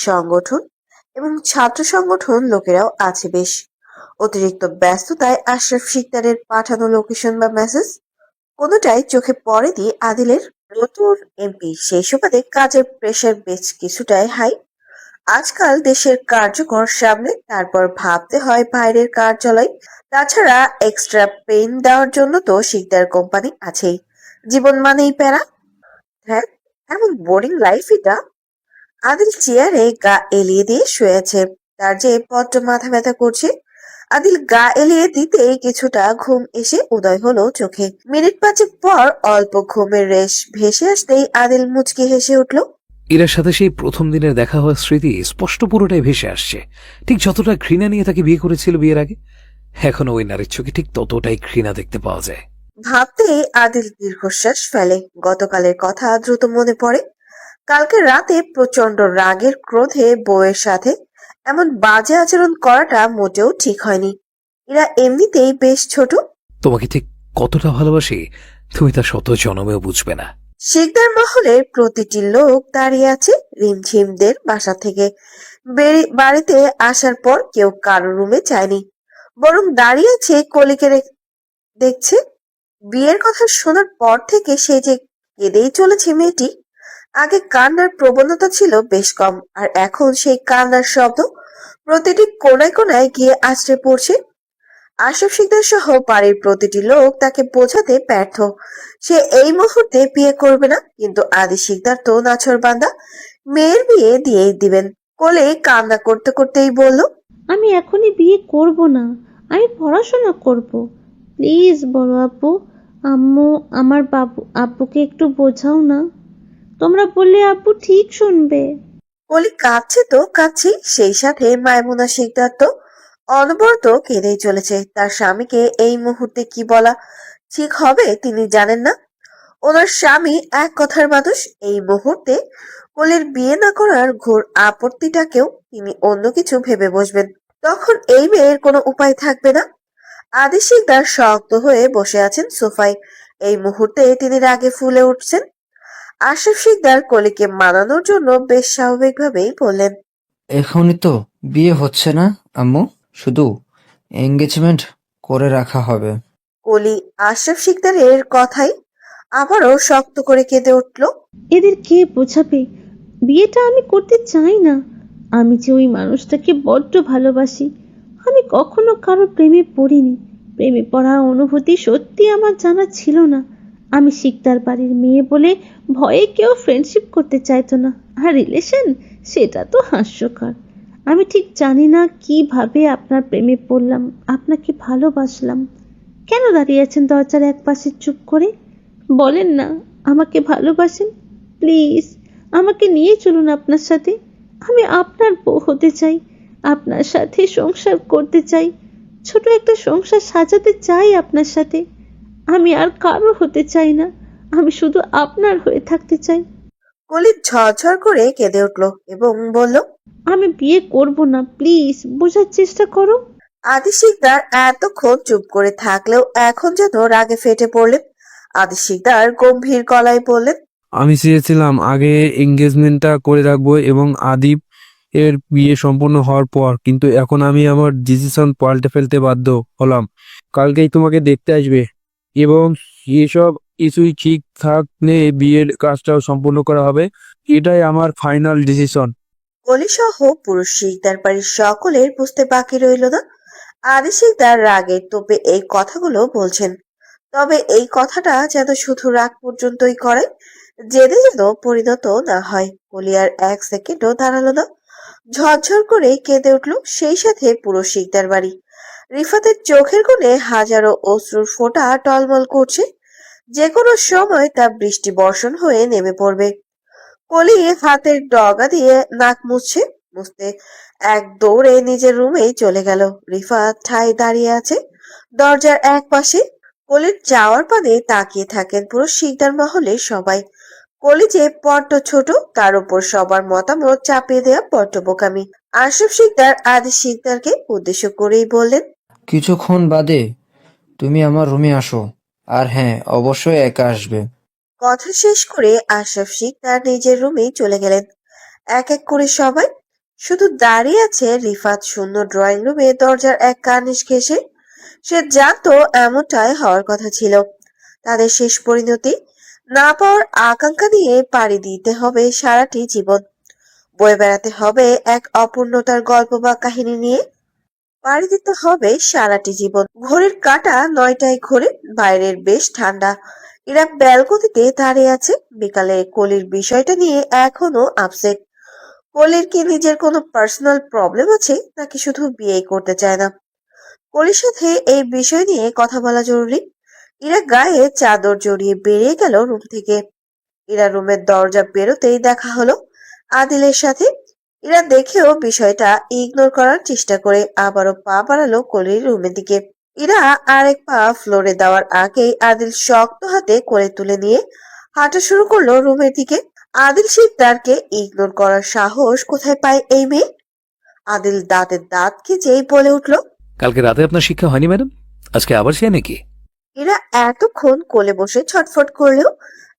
সংগঠন এবং ছাত্র সংগঠন লোকেরাও আছে বেশ। অতিরিক্ত ব্যস্ততায় আশরাফ শিকদারের পাঠানো লোকেশন বা মেসেজ কোনোটাই চোখে পড়েনি আদিলের। নতুন এমপি সেই সুবাদে কাজের প্রেশার বেশ কিছুটাই হাই। আজকাল দেশের কার্যকর সামনে, তারপর ভাবতে হয় বাইরের কার্যালয়। তাছাড়া এক্সট্রা পেইন দেওয়ার জন্য তো শিকদার কোম্পানি আছেই। জীবন মানেই প্যারা। হ্যাঁ, এমন বোরিং লাইফ এটা। আদিল চেয়ারে গা এলিয়ে দিয়ে শুয়ে আছে। তার যে বড্ড মাথা ব্যথা করছে। আদিল গা এলিয়ে দিতেই কিছুটা ঘুম এসে উদয় হলো চোখে। মিনিট পাঁচেক পর অল্প ঘুমের রেশ ভেসে আসতেই আদিল মুচকি হেসে উঠল। ইরার সাথে সেই প্রথম দিনের দেখা হওয়ার স্মৃতি স্পষ্ট পুরোটাই ভেসে আসছে। ঠিক যতটা ঘৃণা নিয়ে তাকে বিয়ে করেছিল বিয়ের আগে, এখনো ওই নারীর চোখে ঠিক ততটাই ঘৃণা দেখতে পাওয়া যায়। ভাবতেই আদিল দীর্ঘশ্বাস ফেলে। গতকালের কথা দ্রুত মনে পড়ে। কালকে রাতে প্রচন্ড রাগের ক্রোধে বউয়ের সাথে এমন বাজে আচরণ করাটা মোটেও ঠিক হয়নি। এরা এমনিতেই বেশ ছোট। তোমাকে ঠিক কতটা ভালোবাসি তুমি তা শত জনমেও বুঝবে না। শিকদার মহলের প্রতিটি লোক দাঁড়িয়ে আছে রিমঝিমদের বাসা থেকে বাড়িতে আসার পর কেউ কারো রুমে যায়নি, বরং দাঁড়িয়ে আছে কলিকে দেখছে। বিয়ের কথা শোনার পর থেকে সে যে কেঁদেই চলেছে মেয়েটি। আগে কান্নার প্রবণতা ছিল বেশ কম, আর এখন সেই কান্নার শব্দ প্রতিটি কোনায় কোনায় গিয়ে আছড়ে পড়ছে। আশরাফ শিকদার সহ বাড়ির প্রতিটি লোক তাকে বোঝাতে ব্যর্থ। সে এই মুহূর্তে বিয়ে করবে না, কিন্তু আদি শিকদার তো নাছোড়বান্দা, মেয়ের বিয়ে দিয়েই দিবেন। কোলে কান্না করতে করতেই বলল, আমি এখনই বিয়ে করব না, আমি পড়াশোনা করব। প্লিজ বড় আপু, আম্মু আমার আব্বুকে একটু বোঝাও না। তোমরা বললে আব্বু ঠিক শুনবে। কলি কাঁদছে তো কাঁদছি, সেই সাথে মায়মুনা শিকদার তো অনবরত কেঁদেই চলেছে। তার স্বামীকে এই মুহূর্তে কি বলা ঠিক হবে তিনি জানেন না। ওনার স্বামী এক কথার মানুষ। এই মুহূর্তে কলির বিয়ে না করার ঘোর আপত্তিটাকেও তিনি অন্য কিছু ভেবে বসবেন। তখন এই মেয়ের কোনো উপায় থাকবে না। আদি শিকদার শক্ত হয়ে বসে আছেন সোফায়। এই মুহূর্তে তিনি রাগে ফুলে উঠছেন। আশরাফ শিকদার কলিকে মানানোর জন্য বেশ স্বাভাবিকভাবেই বললেন, এখনই তো বিয়ে হচ্ছে না আম্মু, শুধু এঙ্গেজমেন্ট করে রাখা হবে। কলি আশরাফ শিকদারের কথাই আবারও শক্ত করে কেঁদে উঠল। এদের কে বোঝাবে? বিয়েটা আমি করতে চাই না। আমি যে ওই মানুষটাকে বড্ড ভালোবাসি। আমি কখনো কারো প্রেমে পড়িনি। প্রেমে পড়া অনুভূতি সত্যি আমার জানা ছিল না। আমি শিকদার বাড়ির মেয়ে বলে ভয়ে কেউ ফ্রেন্ডশিপ করতে চাইতো না। আর রিলেশন, সেটা তো হাস্যকর। আমি ঠিক জানি না কিভাবে আপনার প্রেমে পড়লাম, আপনাকে ভালোবাসলাম। কেন দাঁড়িয়ে আছেন দরজার এক পাশে চুপ করে? বলেন না আমাকে ভালোবাসেন। প্লিজ আমাকে নিয়ে চলুন আপনার সাথে। আমি আপনার বউ হতে চাই, আপনার সাথে সংসার করতে চাই, ছোট একটা সংসার সাজাতে চাই আপনার সাথে। আমি আর কারো হতে চাই না, আমি শুধু আপনার হয়ে থাকতে চাই। কলি ঝরঝর করে কেঁদে উঠল এবং বলল, আমি বিয়ে করব না, প্লিজ বোঝার চেষ্টা করো। আদি শিকদার এতক্ষণ চুপ করে থাকলেও এখন যেন রাগে ফেটে পড়লেন। আদি শিকদার গম্ভীর গলায় বললেন, আমি চেয়েছিলাম আগে এঙ্গেজমেন্টটা করে রাখবো এবং আদিপ এর বিয়ে সম্পূর্ণ হওয়ার পর, কিন্তু এখন আমি আমার ডিসিশন পাল্টে ফেলতে বাধ্য হলাম। কালকেই তোমাকে দেখতে আসবে এবং এসব কিছুই ঠিক থাকলে বিয়ের কাজটাও সম্পূর্ণ করা হবে। এটাই আমার ফাইনাল ডিসিশন। কলি সহ পুরুষ শিকদার বাড়ির সকলের বুঝতে বাকি রইল না আদি শিকদার রাগের তোপে এই কথাগুলো বলছেন। তবে এই কথাটা যেন শুধু রাগ পর্যন্তই করে, জেদে যেন পরিণত না হয়। কলি আর এক সেকেন্ডও দাঁড়ালো না, ঝরঝর করে কেঁদে উঠল। সেই সাথে পুরো শিকদার বাড়ি। রিফাতের চোখের কোণে হাজারো অশ্রুর ফোঁটা টলমল করছে। যে কোনো সময় তা বৃষ্টি বর্ষণ হয়ে নেমে পড়বে। কলি হাতের ডগা দিয়ে নাক মুছতে এক দৌড়ে নিজের রুমে চলে গেল। রিফাত ঠায় দাঁড়িয়ে আছে দরজার এক পাশে। কলির যাওয়ার পানে তাকিয়ে থাকেন পুরো শিকদার মহলে সবাই। কলি যে বড্ড ছোট, তার উপর সবার মতামত চাপিয়ে দেওয়া বড্ড বোকামি। আশরাফ শিকদার আদি শিকদারকে উদ্দেশ্য করেই বললেন, কিছুক্ষণ বাদে তুমি আমার রুমে আসো, আর হ্যাঁ, অবশ্যই একা আসবে। কথা শেষ করে আশরাফ শিকদার নিজের রুমে চলে গেলেন। এক এক করে সবাই, শুধু দাঁড়িয়ে আছে রিফাত শূন্য ড্রয়িং রুমে দরজার এক কার্নিশ ঘেঁষে। সে জানতো এমনটাই হওয়ার কথা ছিল। তাদের শেষ পরিণতি না পাওয়ার আকাঙ্ক্ষা নিয়ে পাড়ি দিতে হবে সারাটি জীবন। বয়ে বেড়াতে হবে এক অপূর্ণতার গল্প বা কাহিনী নিয়ে। পাড়ি দিতে হবে সারাটি জীবন। ঘড়ির কাঁটা 9টায় ঘোরে। বাইরের বেশ ঠান্ডা। এরা ব্যালকনিতে দাঁড়িয়ে আছে। বিকালে কলির বিষয়টা নিয়ে এখনো আপসেট। কলির কি নিজের কোনো পার্সোনাল প্রবলেম আছে, নাকি শুধু বিয়ে করতে চায় না? কলির সাথে এই বিষয় নিয়ে কথা বলা জরুরি। ইরা গায়ে চাদর জড়িয়ে বেরিয়ে গেল রুম থেকে। ইরা রুমের দরজা বেরোতেই দেখা হলো আদিলের সাথে। ইরা দেখেও বিষয়টা ইগনোর করার চেষ্টা করে আবারও পা বাড়ালো কলির রুমের দিকে। ইরা আরেক পা ফ্লোরে দেওয়ার আগেই আদিল শক্ত হাতে কোলে তুলে নিয়ে হাঁটা শুরু করলো রুমের দিকে। আদিল শিকদারকে ইগনোর করার সাহস কোথায় পায় এই মেয়ে? আদিল দাঁতের দাঁত খিঁচেই বলে উঠল, কালকে রাতে আপনার শিক্ষা হয়নি ম্যাডাম? আজকে আবার সে নাকি? এরা এতক্ষণ কোলে বসে ছটফট করলেও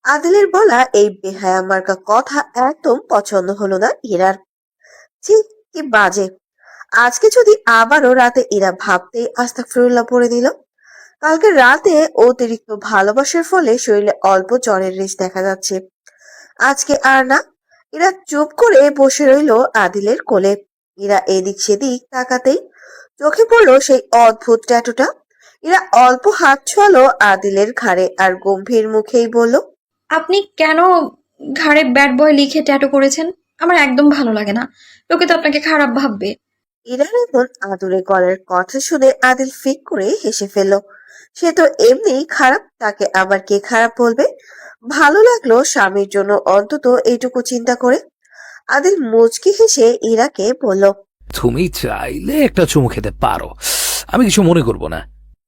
আদিলের বলা এই বেহায়া মার্কা কথা একদম পছন্দ হলো না ইরার। ছি, কি বাজে। আজকে যদি আবারও রাতে ইরা ভাবতেই আস্তাগফিরুল্লাহ পড়ে দিল। কালকে রাতে অতিরিক্ত ভালোবাসার ফলে শরীরে অল্প জ্বরের রেশ দেখা যাচ্ছে। আজকে আর না। ইরা চুপ করে বসে রইল আদিলের কোলে। ইরা এদিক সেদিক তাকাতেই চোখে পড়লো সেই অদ্ভুত ট্যাটুটা। ইরা অল্প হাত ছোঁয়ালো আদিলের ঘাড়ে আর গম্ভীর মুখেই বলল, আপনি কেন ঘাড়ে ব্যাড বয় লিখে ট্যাটু করেছেন? আমার একদম ভালো লাগে না। লোকে তো আপনাকে খারাপ ভাববে। ইরার এমন আদুরে গলার কথা শুনে আদিল ফিক করে হেসে ফেলল। সে তো এমনি খারাপ, তাকে আবার কে খারাপ বলবে? ভালো লাগলো স্বামীর জন্য অন্তত এইটুকু চিন্তা করে। আদিল মুচকি হেসে ইরাকে বলল, তুমি চাইলে একটা চুমু খেতে পারো, আমি কিছু মনে করব না।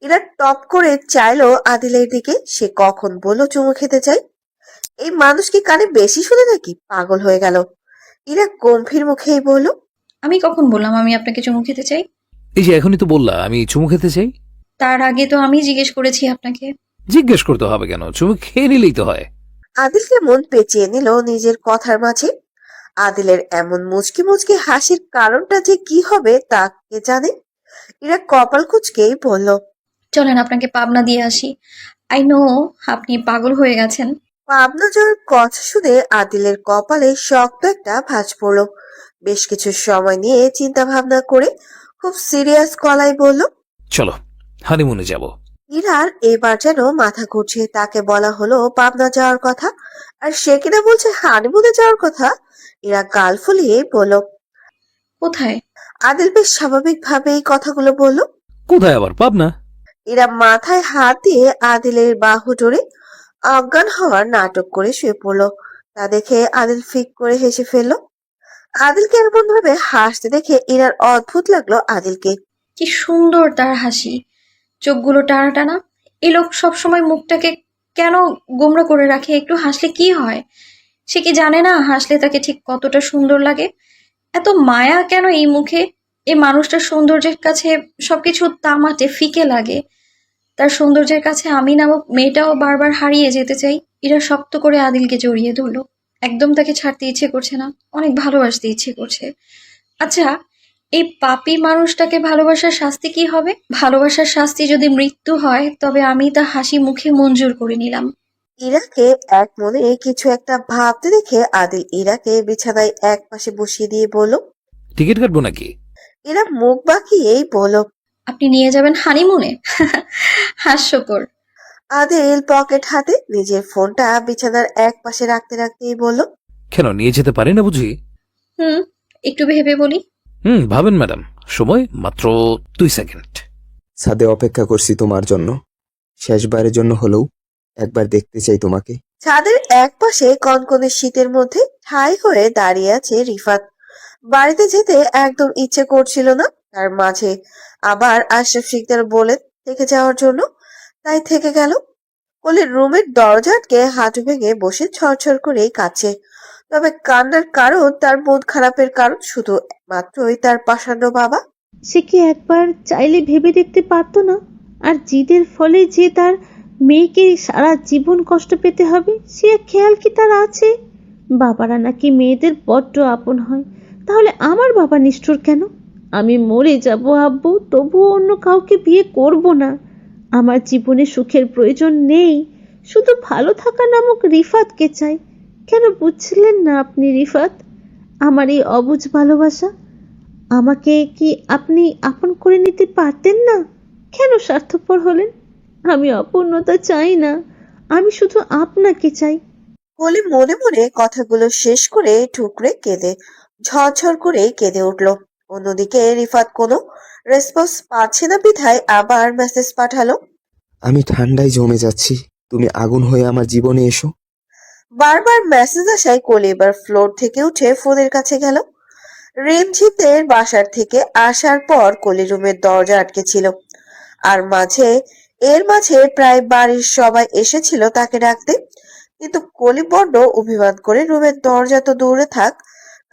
ইরা টপ করে চাইলো আদিলের দিকে। সে কখন বলল চুমু খেতে চাই? এই মানুষ কি কানে বেশি শুনে নাকি? পাগল হয়ে গেল। ইরা গম্ভীর মুখেই বলল, আমি কখন বললাম আমি আপনাকে চুমু খেতে চাই? এই যে এখনই তো বললা আমি চুমু খেতে চাই। তার আগে তো আমি জিজ্ঞেস করেছি আপনাকে। জিজ্ঞেস করতে হবে কেন? চুমু খেয়ে নিলেই তো হয়। আদিল কেমন পেঁচিয়ে নিল নিজের কথার মাঝে। আদিলের এমন মুচকি মুচকি হাসির কারণটা যে কি হবে তা কে জানে। ইরা কপাল কুঁচকেই বলল, চলেন আপনাকে পাবনা দিয়ে আসি। আই নো আপনি পাগল হয়ে গেছেন। পাবনা যাওয়ার কথা শুনে আদিলের কপালে শক্ত একটা ভাঁজ পড়ল। বেশ কিছু সময় নিয়ে চিন্তা ভাবনা করে খুব সিরিয়াস গলায় বলল, চলো হানিমুনে যাব। ইরার এবার যেন মাথা ঘুরছে। তাকে বলা হলো পাবনা যাওয়ার কথা, আর সে কিনা বলছে হানিমুনে যাওয়ার কথা। ইরা গাল ফুলিয়ে বলল, কোথায়? আদিল বেশ স্বাভাবিক ভাবে এই কথাগুলো বলল। কোথায় আবার পাবনা? এরা মাথায় হাত দিয়ে আদিলের বাহু ধরে অজ্ঞান হওয়ার নাটক করে শুয়ে পড়লো। তা দেখে আদিল ফিক করে হেসে ফেললো। আদিলকে এমন ভাবে হাসতে দেখে ইরার অদ্ভুত লাগলো আদিলকে। কি সুন্দর তার হাসি, চোখগুলো টানা টানা। এই লোক সবসময় মুখটাকে কেন গোমড়া করে রাখে? একটু হাসলে কি হয়? সে কি জানে না হাসলে তাকে ঠিক কতটা সুন্দর লাগে? এত মায়া কেন এই মুখে? এই মানুষটার সৌন্দর্যের কাছে সবকিছু তামাটে ফিকে লাগে। তার সৌন্দর্যের কাছে আমি নামক মেয়েটাও বারবার হারিয়ে যেতে চাই। এরা শক্ত করে আদিলকে জড়িয়ে ধরলো। একদম তাকে ছাড়তে ইচ্ছে করছে না, অনেক ভালোবাসতে ইচ্ছে করছে। আচ্ছা, এই পাপী মানুষটাকে ভালোবাসার শাস্তি কি হবে? ভালোবাসার শাস্তি যদি মৃত্যু হয়, তবে আমি তা হাসি মুখে মঞ্জুর করে নিলাম। ইরাকে এক মনে কিছু একটা ভাবতে দেখে আদিল ইরাকে বিছানায় এক পাশে বসিয়ে দিয়ে বলল, টিকিট কাটবো নাকি? ইরা মুখ বাঁকিয়েই বলল, আপনি নিয়ে যাবেন হানিমুনে? হাস্যকর। আদিল পকেট হাতে নিজের ফোনটা বিছানার এক পাশে রাখতে রাখতেই বলল, কেন নিয়ে যেতে পারি না বুঝি? হুম, একটু ভেবে বলি। ভাবেন ম্যাডাম, সময় মাত্র 2 সেকেন্ড। ছাদে অপেক্ষা করছি তোমার জন্য, শেষবারের জন্য হলেও একবার দেখতে চাই তোমাকে। ছাদের এক পাশে কনকনে শীতের মধ্যে ঠাই হয়ে দাঁড়িয়ে আছে রিফাত। বাড়িতে যেতে একদম ইচ্ছে করছিল না তার, মাঝে আবার আশরাফ শিকদার বলে থেকে যাওয়ার জন্য, তাই থেকে গেল। কোলের রুমের দরজা আটকে হাঁটু ভেঙে বসে ছড়ছড় করেই কাঁদছে। তবে কান্নার কারণ, তার মন খারাপের কারণ শুধু মাত্রই তার পাষাণ্ড বাবা। সে কি একবার চাইলে ভেবে দেখতে পারতো না? আর জিদের ফলে যে তার মেয়েকে সারা জীবন কষ্ট পেতে হবে সে খেয়াল কি তার আছে? বাবারা নাকি মেয়েদের বড্ড আপন হয়, তাহলে আমার বাবা নিষ্ঠুর কেন? আমি মরে যাব আব্বু, তবুও অন্য কাউকে বিয়ে করব না। আমার জীবনে সুখের প্রয়োজন নেই, শুধু ভালো থাকা নামক রিফাতকে চাই। কেন বুঝছিলেন না আপনি রিফাত? আমার এই অবুঝ ভালোবাসা, আমাকে কি আপনি আপন করে নিতে পারতেন না? কেন স্বার্থপর হলেন? আমি অপূর্ণতা চাই না, আমি শুধু আপনাকে চাই। কলি মনে মনে কথাগুলো শেষ করে ঠুকরে কেঁদে ঝরঝর করে কেঁদে উঠল। অন্যদিকে রিফাত কোনো রেসপন্স পাচ্ছে না বিধায় আবার মেসেজ পাঠালো। আমি ঠান্ডায় জমে যাচ্ছি, তুমি আগুন হয়ে আমার জীবনে এসো। বারবার মেসেজ আসায় কলি এবার ফ্লোর থেকে উঠে ফোনের কাছে গেল। রিমঝিমদের বাসার থেকে আসার পর কলি রুমের দরজা আটকে ছিল। আর এর মাঝে প্রায় বাড়ির সবাই এসেছিল তাকে ডাকতে, কিন্তু কলি বড্ড অভিমান করে রুমের দরজা তো দূরে থাক,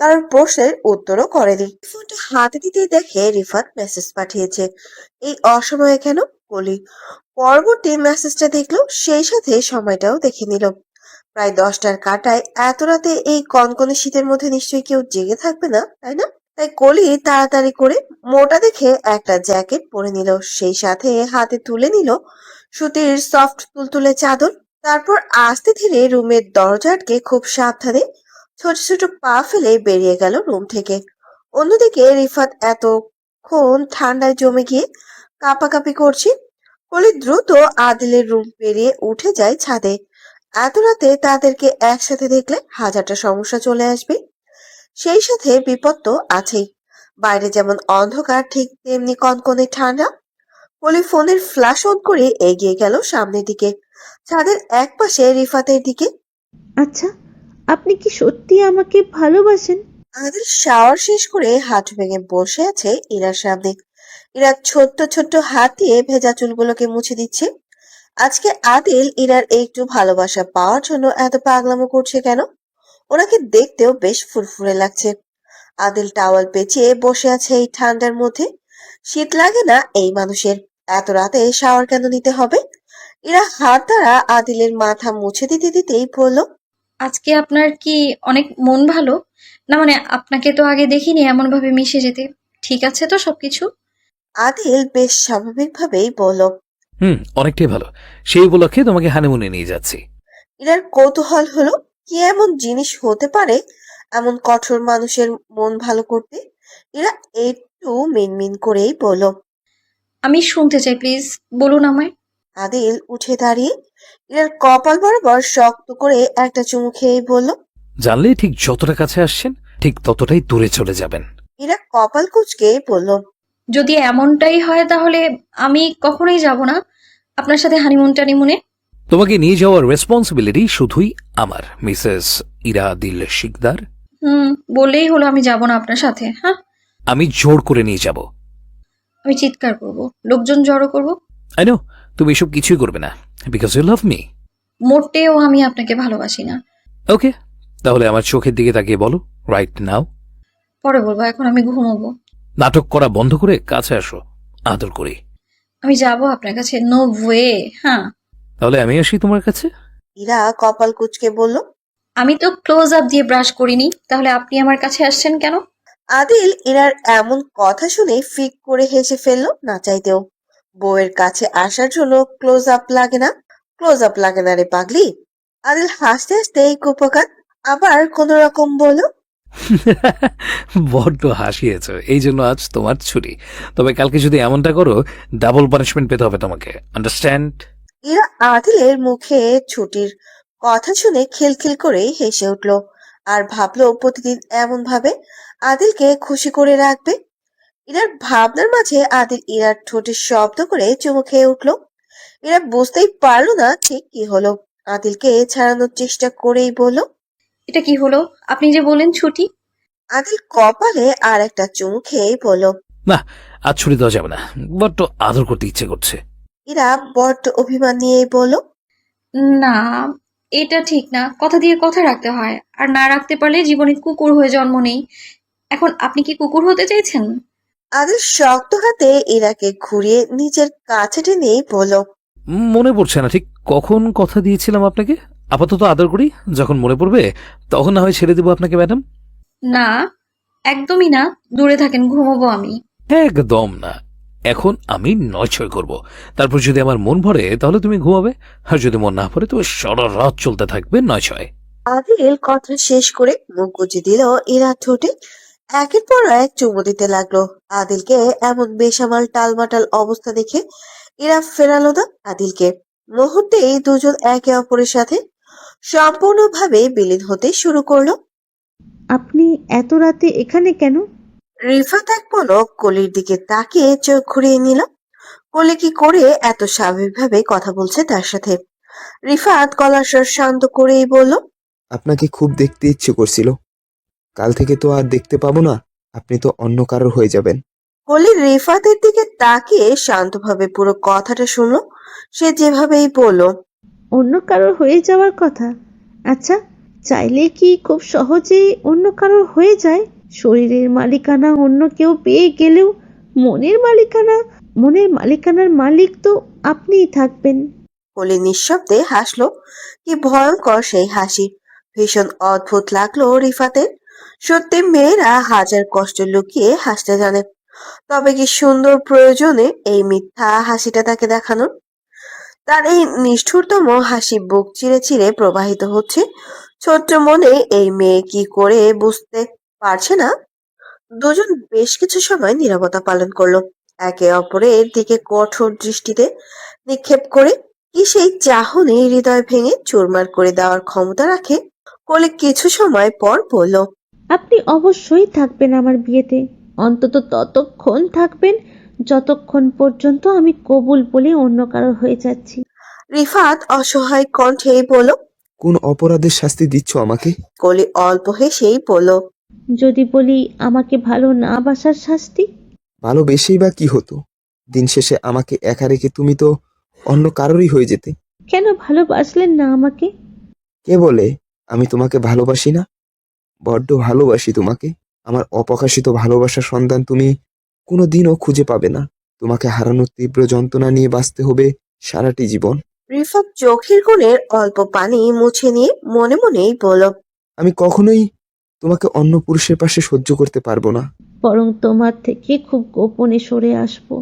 কারণ প্রশ্নের উত্তরও করেনি। ফোনটা হাতে দিতেই দেখে রিফাত মেসেজ পাঠিয়েছে। এই অসময়ে কেন? কলি পরবর্তী মেসেজটা দেখলো, সেই সাথে সময়টাও দেখে নিল। প্রায় 10টার কাটায় এত রাতে এই কনকনে শীতের মধ্যে নিশ্চয়ই কেউ জেগে থাকবে না, তাই না? তাই কলি তাড়াতাড়ি করে মোটা দেখে একটা জ্যাকেট পরে নিল, সেই সাথে হাতে তুলে নিল সুতির সফট তুলতুলে চাদর। তারপর আস্তে ধীরে রুমের দরজা আটকে খুব সাবধানে ছোট ছোট পা ফেলে বেরিয়ে গেল রুম থেকে। অন্যদিকে রিফাত এতক্ষণ ঠান্ডায় জমে গিয়ে কাঁপাকাঁপি করছে। কলি দ্রুত আদিলের রুম পেরিয়ে উঠে যায় ছাদে। এত রাতে তাদেরকে একসাথে দেখলে হাজারটা সমস্যা চলে আসবে, সেই সাথে বিপদ তো আছেই। বাইরে যেমন অন্ধকার, ঠিক তেমনি কনকনে ঠান্ডা। কলি ফোনের ফ্ল্যাশ অন করে এগিয়ে গেল সামনের দিকে, ছাদের এক পাশে রিফাতের দিকে। আচ্ছা, আপনি কি সত্যি আমাকে ভালোবাসেন? আদিল শাওয়ার শেষ করে হাঁটু ভেঙে বসে আছে ইরার সামনে। ইরা ছোট্ট ছোট্ট হাত দিয়ে ভেজা চুলগুলোকে মুছে দিচ্ছে। আজকে আদিল ইরার একটু ভালোবাসা পাওয়ার জন্য এত পাগলামো করছে কেন? ওনাকে দেখতেও বেশ ফুরফুরে লাগছে। আদিল টাওয়াল পেঁচিয়ে বসে আছে এই ঠান্ডার মধ্যে। শীত লাগে না এই মানুষের? এত রাতে শাওয়ার কেন নিতে হবে? ইরা হাত দ্বারা আদিলের মাথা মুছে দিতে দিতেই বলল, আজকে আপনার কি অনেক মন ভালো? না মানে আপনাকে তো আগে দেখিনি এমন ভাবে মিশে যেতে। ঠিক আছে তো সবকিছু? আদিল বেশ স্বাভাবিকভাবেই বলল। অনেকটাই ভালো। সেই উপলক্ষে তোমাকে হানিমুনে নিয়ে যাচ্ছি। ইরার কৌতূহল হলো, কি এমন জিনিস হতে পারে এমন কঠোর মানুষের মন ভালো করতে? ইরা একটু মিনমিন করেই বলল। আমি শুনতে চাই, প্লিজ বলুন আমায়। আদিল উঠে দাঁড়িয়ে ইরার কপাল বরাবর শক্ত করে একটা চুমু খেয়েই বলল। জানলে ঠিক যতটা কাছে আসছেন ঠিক ততটাই দূরে চলে যাবেন। ইরা কপাল কুঁচকে বলল, যদি এমনটাই হয় তাহলে আমি কখনোই যাব না আপনার সাথে হানিমুন টানিমুনে। তোমাকে নিয়ে যাওয়ার রেসপন্সিবিলিটি শুধুই আমার, মিসেস ইরা দিল শিকদার। বললেই হলো আমি যাব না আপনার সাথে। হ্যাঁ, আমি জোর করে নিয়ে যাব। আমি চিৎকার করব, লোকজন জড়ো করব। আই নো তুমি এসব কিছুই করবে না, বিকজ ইউ লাভ মি। মোটেও আমি আপনাকে ভালোবাসি না। ওকে, তাহলে আমার চোখের দিকে তাকিয়ে বলো রাইট নাও। পরে বলবো, এখন আমি ঘুমোবো। নাটক করা বন্ধ করে কাছে আসো, আদর করি। আমি যাব আপনার কাছে, নো ওয়ে। হ্যাঁ, তাহলে আমি আসি তোমার কাছে। ইরা কপাল কুঁচকে বলল। আমি তো ক্লোজ আপ দিয়ে ব্রাশ করিনি, তাহলে আপনি আমার কাছে আসছেন কেন? আদিল ইরার এমন কথা শুনে ফিক করে হেসে ফেললো না চাইতেও। বউয়ের কাছে আসার জন্য ক্লোজ আপ লাগে না? ক্লোজ আপ লাগে না রে পাগলি। আদিল হাসতে হাসতে এই কুপকাত আবার কোন রকম বলল। বড্ড হাসিয়েছ, এই জন্য আজ তোমার ছুটি। তবে কালকে যদি এমনটা করো ডাবল পানিশমেন্ট পেতে হবে তোমাকে, আন্ডারস্ট্যান্ড? ইরা আদিলের মুখে ছুটির কথা শুনে খিলখিল করে হেসে উঠল, আর ভাবলো প্রতিদিন এমন ভাবে আদিলকে খুশি করে রাখবে। ইরার ভাবনার মাঝে আদিল ইরার ঠোঁটে শব্দ করে চুমু খেয়ে উঠল। ইরা বুঝতেই পারলো না ঠিক কি হলো। আদিলকে ছাড়ানোর চেষ্টা করেই বলল। এটা কি হলো? আপনি যে বলেন ছুটি। আদিল কপালে আর একটা চুমু খেয়েই বলল। না, আজ ছুটি দেওয়া যাবে না, বড্ড আদর করতে ইচ্ছে করছে। ইরা বড্ড অভিমান নিয়েই বলল। না, এটা ঠিক না। কথা দিয়ে কথা রাখতে হয়, আর না রাখতে পারলে জীবনে কুকুর হয়ে জন্ম নেই। এখন আপনি কি কুকুর হতে চাইছেন? আদিল শক্ত হাতে ইরাকে ঘুরিয়ে নিজের কাছে টেনেই বলল। মনে পড়ছে না ঠিক কখন কথা দিয়েছিলাম আপনাকে। আপাতত আদর করি, যখন মনে পড়বে তখন না হয় ছেড়ে দেবো আপনাকে ম্যাডাম। না, একদমই না, দূরে থাকেন, ঘুমাবো আমি। একদম না, এখন আমি 9-6 করব, তারপর যদি আমার মন ভরে তাহলে তুমি ঘুমাবে, আর যদি মন না ভরে তো সারা রাত চলতে থাকবে 9-6। আদিল কথা শেষ করে মুখ গুজে দিল ইরার ঠোঁটে। একের পর এক চুমু দিতে লাগলো। আদিলকে এমন বেসামাল টালমাটাল অবস্থা দেখে ইরা ফেরালো না আদিলকে। মুহূর্তেই দুজন একে অপরের সাথে সম্পূর্ণভাবে বিলীন হতে শুরু করলো। আপনি এত রাতে এখানে কেন? রিফাত এক পলক কলির দিকে তাকিয়ে চোখ ঘুরিয়ে নিল। কলি কি করে এত স্বাভাবিকভাবে কথা বলছে তার সাথে। রিফাত গলার স্বর শান্ত করেই বলল, আপনাকে খুব দেখতে ইচ্ছে করছিল। কাল থেকে তো আর দেখতে পাবো না, আপনি তো অন্য কারোর হয়ে যাবেন। কলি রিফাতের দিকে তাকিয়ে শান্তভাবে পুরো কথাটা শুনলো। সে যেভাবেই বলল, অন্য কারোর হয়ে যাওয়ার কথা? আচ্ছা, চাইলে কি খুব সহজেই অন্য কারোর হয়ে যায়? শরীরের মালিকানা অন্য কেউ পেয়ে গেলেও মনের মালিকানার মালিক তো আপনিই থাকবেন। কলি নিঃশব্দে হাসলো। কি ভয়ঙ্কর সেই হাসি! ভীষণ অদ্ভুত লাগলো রিফাতের। সত্যি মেয়েরা হাজার কষ্ট লুকিয়ে হাসতে জানে, তবে কি সুন্দর প্রয়োজনে এই মিথ্যা হাসিটা তাকে দেখানোর। তার এই নিষ্ঠুরতম হাসি বুক চিরে চিরে প্রবাহিত হচ্ছে। ছোট্ট মনে এই মেয়ে কি করে বুঝতে পারছে না। দুজন বেশ কিছু সময় নীরবতা পালন করলো, একে অপরের দিকে কঠোর দৃষ্টিতে নিক্ষেপ করে। কি সেই চাহনি হৃদয় ভেঙে চুরমার করে দেওয়ার ক্ষমতা রাখে। কলি কিছু সময় পর বলল, আপনি অবশ্যই থাকবেন আমার বিয়েতে, অন্তত ততক্ষণ থাকবেন যতক্ষণ পর্যন্ত আমি কবুল বলে অন্য কারোর হয়ে যাচ্ছি। রিফাত অসহায় কণ্ঠে বলল। কোন অপরাধের শাস্তি দিচ্ছ আমাকে? কলি অল্প হেসেই বলল, যদি বলি আমাকে ভালো না বাসার শাস্তি। ভালোবেসেই বা কি হতো? দিন শেষে আমাকে একা রেখে তুমি তো অন্য কারোরই হয়ে যেতে। কেন ভালোবাসলেন না আমাকে? কে বলে আমি তোমাকে ভালোবাসি না? বড্ড ভালোবাসি তোমাকে। আমার অপ্রকাশিত ভালোবাসার সন্ধান তুমি কোনো দিনও খুঁজে পাবে না। তোমাকে হারানোর তীব্র যন্ত্রণা নিয়ে বাঁচতে হবে সারাটি জীবন। রিফাত চোখের কোণের অল্প পানি মুছে নিয়ে মনে মনেই বলল, আমি কখনোই তোমাকে অন্য পুরুষের পাশে সহ্য করতে পারবো না। বরং তোমার থেকে খুব গোপনে সরে আসবো,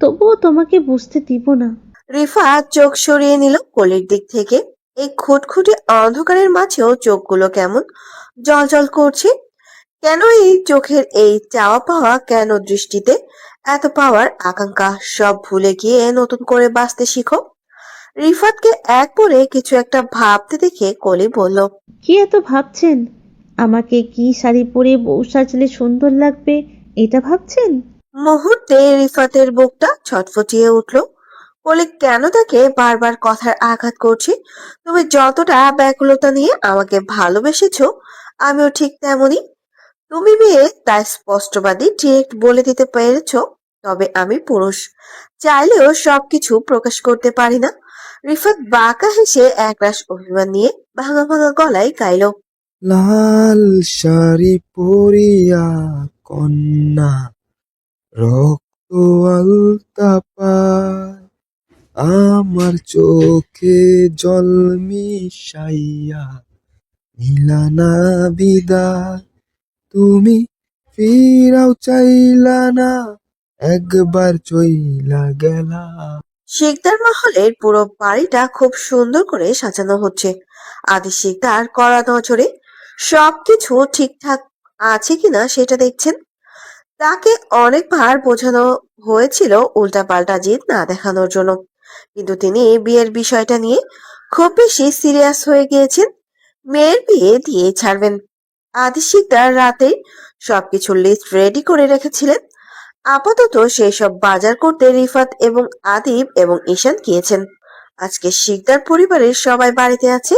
তবুও তোমাকে বুঝতে দিব না। রিফাত চোখ সরিয়ে নিল কলির দিক থেকে। এই খুটখুটে অন্ধকারের মাঝেও চোখগুলো কেমন জল করছে। কেন এই চোখের এই চাওয়া পাওয়া, কেন দৃষ্টিতে এত পাওয়ার আকাঙ্ক্ষা? সব ভুলে গিয়ে নতুন করে বাঁচতে শিখো। রিফাতকে এক পরে কিছু একটা ভাবতে দেখে কলি বলল, কি এত ভাবছেন? আমাকে কি শাড়ি পরে বউ সাজলে সুন্দর লাগবে এটা ভাবছেন? মুহূর্তে রিফাতের বুকটা ছটফটিয়ে উঠল। কলি কেন তাকে বারবার কথার আঘাত করছে। তুমি যতটা ব্যাকুলতা নিয়ে আমাকে ভালোবেসেছো, আমিও ঠিক তেমনই। তুমি মেয়ে, তাই স্পষ্টবাদী ডিরেক্ট বলে দিতে পেরেছ। তবে আমি পুরুষ, চাইলেও সবকিছু প্রকাশ করতে পারি না। রিফাত বাঁকা হেসে একরাশ অভিমান নিয়ে ভাঙা ভাঙা গলায় গাইল, লাল শাড়ি পরিয়া কন্যা রক্ত আলতা পায়, আমার চোখে জল মিশাইয়া নিলানা বিদায়। তুমি ফিরাও চাইলা না, একবার চইলা গেলা। শিকদার মহলের পুরো বাড়িটা খুব সুন্দর করে সাজানো হচ্ছে। আদি শিকদার কড়া নজরে সবকিছু ঠিকঠাক আছে কিনা সেটা দেখছেন। তাকে অনেকবার বোঝানো হয়েছিল উল্টাপাল্টা জিদ না দেখানোর জন্য, কিন্তু তিনি বিয়ের বিষয়টা নিয়ে খুব বেশি সিরিয়াস হয়ে গিয়েছেন। মেয়ের বিয়ে দিয়ে ছাড়বেন। আদি শিকদার রাতে সবকিছু লিস্ট রেডি করে রেখেছিলেন। আপাতত সেই সব বাজার করতে রিফাত এবং আদিব এবং ঈশান গিয়েছেন। আজকে শিকদার পরিবারের সবাই বাড়িতে আছে।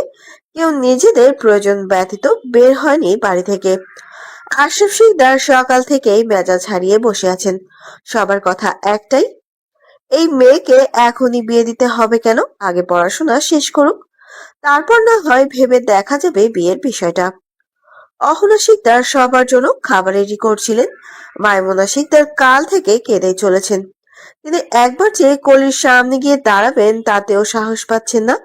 কেউ নিজেদের প্রয়োজন ব্যতীত বের হয়নি বাড়ি থেকে। আশরাফ শিকদার সকাল থেকেই মেজাজ হারিয়ে বসে আছেন। সবার কথা একটাই, এই মেয়েকে এখনই বিয়ে দিতে হবে কেন? আগে পড়াশোনা শেষ করুক, তারপর না হয় ভেবে দেখা যাবে বিয়ের বিষয়টা। অহনা শিকদার সবার জন্য খাবার রেডি করছিলেন। মাইমুনা শিকদার কাল থেকে কেঁদে চলেছেন। তিনি একবার যে কলির সামনে গিয়ে দাঁড়াবেন তাতেও সাহস পাচ্ছেন না।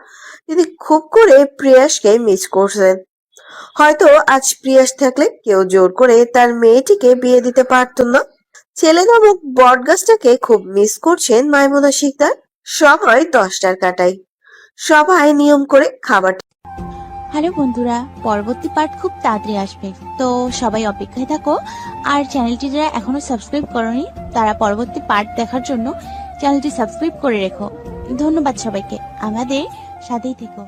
তিনি খুব করে প্রিয়াসকে মিস করছেন। হয়তো আজ প্রিয়াস থাকলে কেউ জোর করে তার মেয়েটিকে বিয়ে দিতে পারত না। ছেলে নামক বটগাছটাকে খুব মিস করছেন মাইমুনা শিকদার। সময় 10টার কাটাই। সবাই নিয়ম করে খাবার। হ্যালো বন্ধুরা, পরবর্তী পার্ট খুব তাড়াতাড়ি আসবে, তো সবাই অপেক্ষায় থাকো। আর চ্যানেলটি যারা এখনো সাবস্ক্রাইব করনি তারা পরবর্তী পার্ট দেখার জন্য চ্যানেলটি সাবস্ক্রাইব করে রেখো। ধন্যবাদ সবাইকে, আমাদের সাথেই থেকো।